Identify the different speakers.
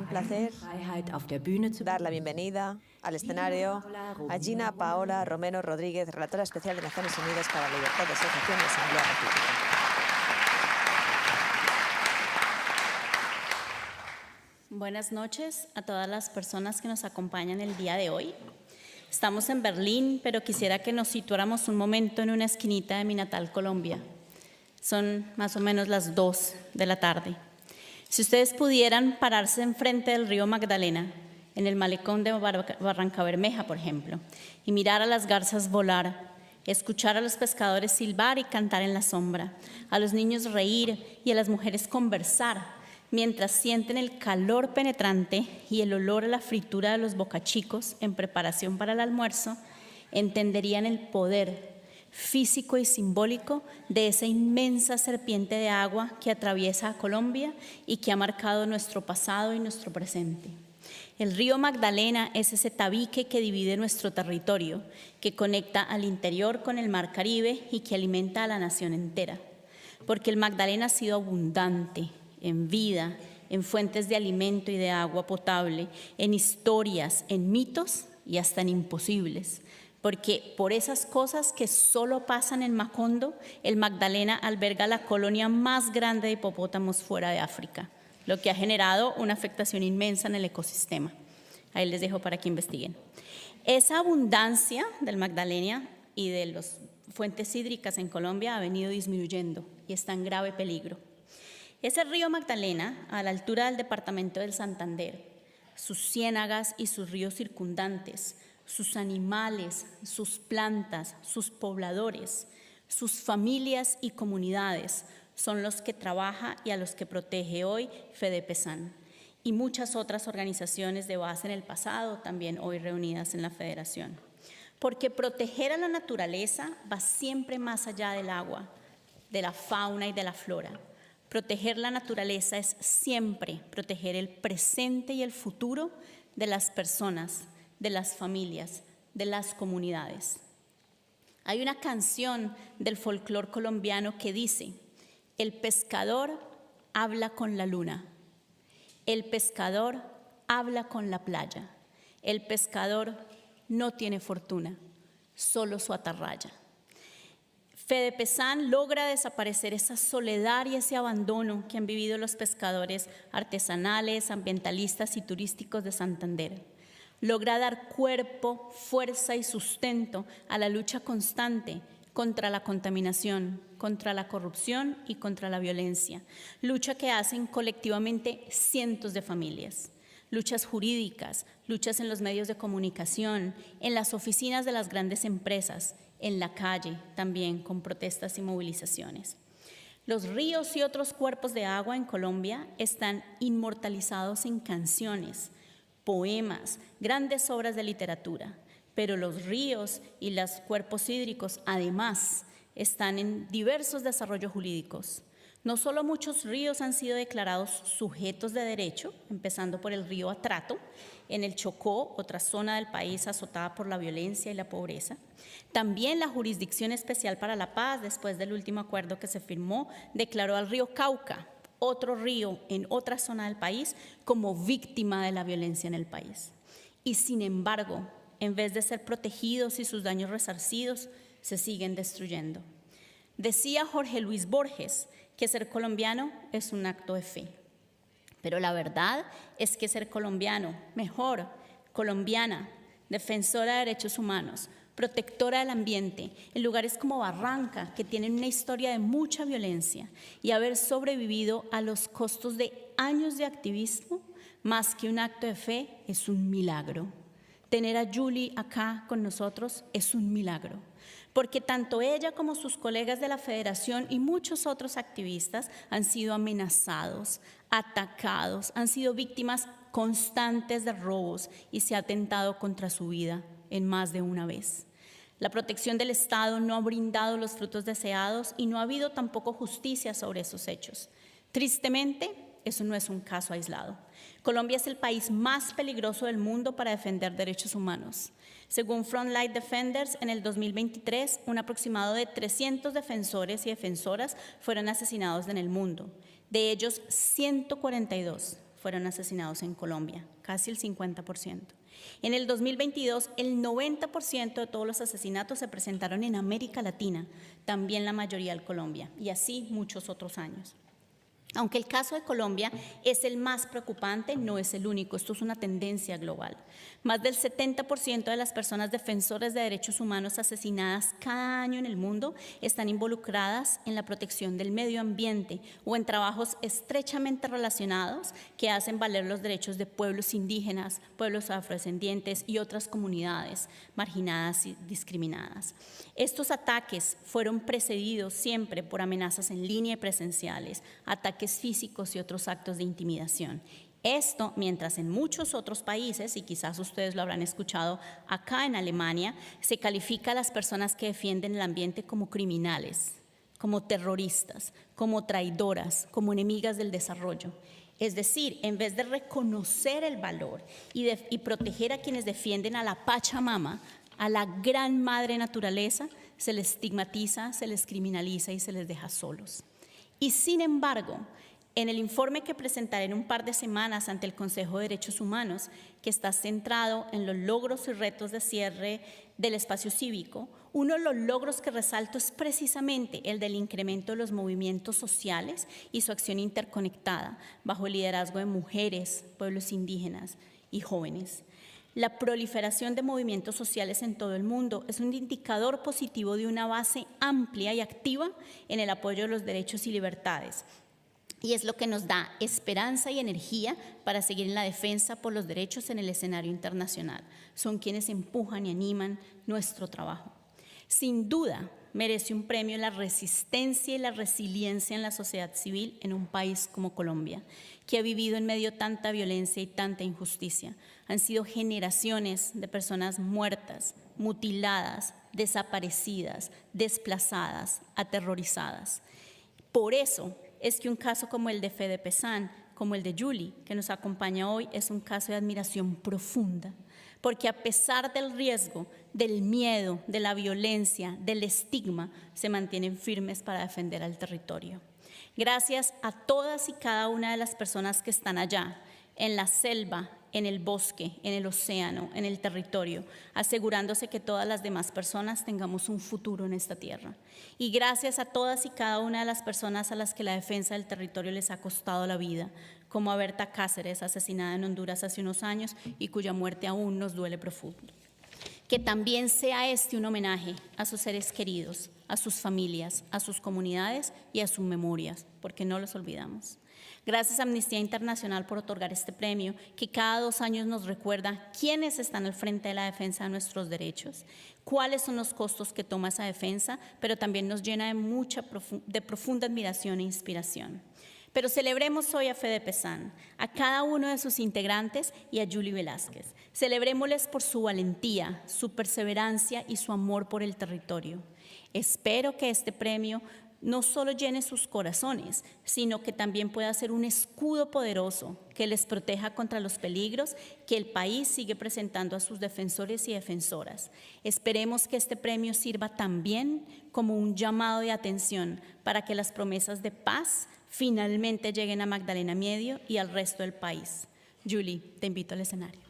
Speaker 1: placer dar la bienvenida al escenario a Gina Paola Romero Rodríguez, relatora especial de Naciones Unidas para la Libertad de Asociación y Asamblea Pacífica.
Speaker 2: Buenas noches a todas las personas que nos acompañan el día de hoy. Estamos en Berlín, pero quisiera que nos situáramos un momento en una esquinita de mi natal Colombia. Son más o menos las 2 de la tarde. Si ustedes pudieran pararse enfrente del río Magdalena, en el malecón de Barrancabermeja, por ejemplo, y mirar a las garzas volar, escuchar a los pescadores silbar y cantar en la sombra, a los niños reír y a las mujeres conversar, mientras sienten el calor penetrante y el olor a la fritura de los bocachicos en preparación para el almuerzo, entenderían el poder físico y simbólico de esa inmensa serpiente de agua que atraviesa a Colombia y que ha marcado nuestro pasado y nuestro presente. El río Magdalena es ese tabique que divide nuestro territorio, que conecta al interior con el mar Caribe y que alimenta a la nación entera. Porque el Magdalena ha sido abundante en vida, en fuentes de alimento y de agua potable, en historias, en mitos y hasta en imposibles. Porque por esas cosas que solo pasan en Macondo, el Magdalena alberga la colonia más grande de hipopótamos fuera de África, lo que ha generado una afectación inmensa en el ecosistema. Ahí les dejo para que investiguen. Esa abundancia del Magdalena y de las fuentes hídricas en Colombia ha venido disminuyendo y está en grave peligro. Ese río Magdalena, a la altura del departamento del Santander, sus ciénagas y sus ríos circundantes, sus animales, sus plantas, sus pobladores, sus familias y comunidades son los que trabaja y a los que protege hoy FEDEPESAN y muchas otras organizaciones de base en el pasado, también hoy reunidas en la Federación. Porque proteger a la naturaleza va siempre más allá del agua, de la fauna y de la flora. Proteger la naturaleza es siempre proteger el presente y el futuro de las personas, de las familias, de las comunidades. Hay una canción del folclore colombiano que dice: el pescador habla con la luna, el pescador habla con la playa, el pescador no tiene fortuna, solo su atarraya. FEDEPESAN logra desaparecer esa soledad y ese abandono que han vivido los pescadores artesanales, ambientalistas y turísticos de Santander. Logra dar cuerpo, fuerza y sustento a la lucha constante contra la contaminación, contra la corrupción y contra la violencia. Lucha que hacen colectivamente cientos de familias. Luchas jurídicas, luchas en los medios de comunicación, en las oficinas de las grandes empresas, en la calle también con protestas y movilizaciones. Los ríos y otros cuerpos de agua en Colombia están inmortalizados en canciones, poemas, grandes obras de literatura, pero los ríos y los cuerpos hídricos además están en diversos desarrollos jurídicos. No solo muchos ríos han sido declarados sujetos de derecho, empezando por el río Atrato, en el Chocó, otra zona del país azotada por la violencia y la pobreza. También la Jurisdicción Especial para la Paz, después del último acuerdo que se firmó, declaró al río Cauca, otro río en otra zona del país, como víctima de la violencia en el país. Y sin embargo, en vez de ser protegidos y sus daños resarcidos, se siguen destruyendo. Decía Jorge Luis Borges que ser colombiano es un acto de fe. Pero la verdad es que ser colombiano, mejor, colombiana, defensora de derechos humanos, protectora del ambiente, en lugares como Barranca, que tienen una historia de mucha violencia, y haber sobrevivido a los costos de años de activismo, más que un acto de fe, es un milagro. Tener a Julie acá con nosotros es un milagro, porque tanto ella como sus colegas de la Federación y muchos otros activistas han sido amenazados, atacados, han sido víctimas constantes de robos y se ha atentado contra su vida en más de una vez. La protección del Estado no ha brindado los frutos deseados y no ha habido tampoco justicia sobre esos hechos. Tristemente, eso no es un caso aislado. Colombia es el país más peligroso del mundo para defender derechos humanos. Según Frontline Defenders, en el 2023, un aproximado de 300 defensores y defensoras fueron asesinados en el mundo. De ellos, 142 fueron asesinados en Colombia, casi el 50%. En el 2022, el 90% de todos los asesinatos se presentaron en América Latina, también la mayoría en Colombia, y así muchos otros años. Aunque el caso de Colombia es el más preocupante, no es el único. Esto es una tendencia global. Más del 70% de las personas defensoras de derechos humanos asesinadas cada año en el mundo están involucradas en la protección del medio ambiente o en trabajos estrechamente relacionados que hacen valer los derechos de pueblos indígenas, pueblos afrodescendientes y otras comunidades marginadas y discriminadas. Estos ataques fueron precedidos siempre por amenazas en línea y presenciales, ataques físicos y otros actos de intimidación. Esto mientras en muchos otros países, y quizás ustedes lo habrán escuchado acá en Alemania, se califica a las personas que defienden el ambiente como criminales, como terroristas, como traidoras, como enemigas del desarrollo. Es decir, en vez de reconocer el valor y proteger a quienes defienden a la Pachamama, a la gran madre naturaleza, se les estigmatiza, se les criminaliza y se les deja solos. Y sin embargo, en el informe que presentaré en un par de semanas ante el Consejo de Derechos Humanos, que está centrado en los logros y retos de cierre del espacio cívico, uno de los logros que resalto es precisamente el del incremento de los movimientos sociales y su acción interconectada bajo el liderazgo de mujeres, pueblos indígenas y jóvenes. La proliferación de movimientos sociales en todo el mundo es un indicador positivo de una base amplia y activa en el apoyo de los derechos y libertades. Y es lo que nos da esperanza y energía para seguir en la defensa por los derechos en el escenario internacional. Son quienes empujan y animan nuestro trabajo. Sin duda, merece un premio la resistencia y la resiliencia en la sociedad civil en un país como Colombia, que ha vivido en medio de tanta violencia y tanta injusticia. Han sido generaciones de personas muertas, mutiladas, desaparecidas, desplazadas, aterrorizadas. Por eso es que un caso como el de Fede Pesán, como el de Julie, que nos acompaña hoy, es un caso de admiración profunda, porque a pesar del riesgo, del miedo, de la violencia, del estigma, se mantienen firmes para defender al territorio. Gracias a todas y cada una de las personas que están allá, en la selva, en el bosque, en el océano, en el territorio, asegurándose que todas las demás personas tengamos un futuro en esta tierra. Y gracias a todas y cada una de las personas a las que la defensa del territorio les ha costado la vida, como a Berta Cáceres, asesinada en Honduras hace unos años y cuya muerte aún nos duele profundo. Que también sea este un homenaje a sus seres queridos, a sus familias, a sus comunidades y a sus memorias, porque no los olvidamos. Gracias a Amnistía Internacional por otorgar este premio, que cada 2 años nos recuerda quiénes están al frente de la defensa de nuestros derechos, cuáles son los costos que toma esa defensa, pero también nos llena de profunda admiración e inspiración. Pero celebremos hoy a Fede Pesán, a cada uno de sus integrantes y a Julie Velázquez. Celebrémosles por su valentía, su perseverancia y su amor por el territorio. Espero que este premio no solo llene sus corazones, sino que también pueda ser un escudo poderoso que les proteja contra los peligros que el país sigue presentando a sus defensores y defensoras. Esperemos que este premio sirva también como un llamado de atención para que las promesas de paz finalmente lleguen a Magdalena Medio y al resto del país. Julie, te invito al escenario.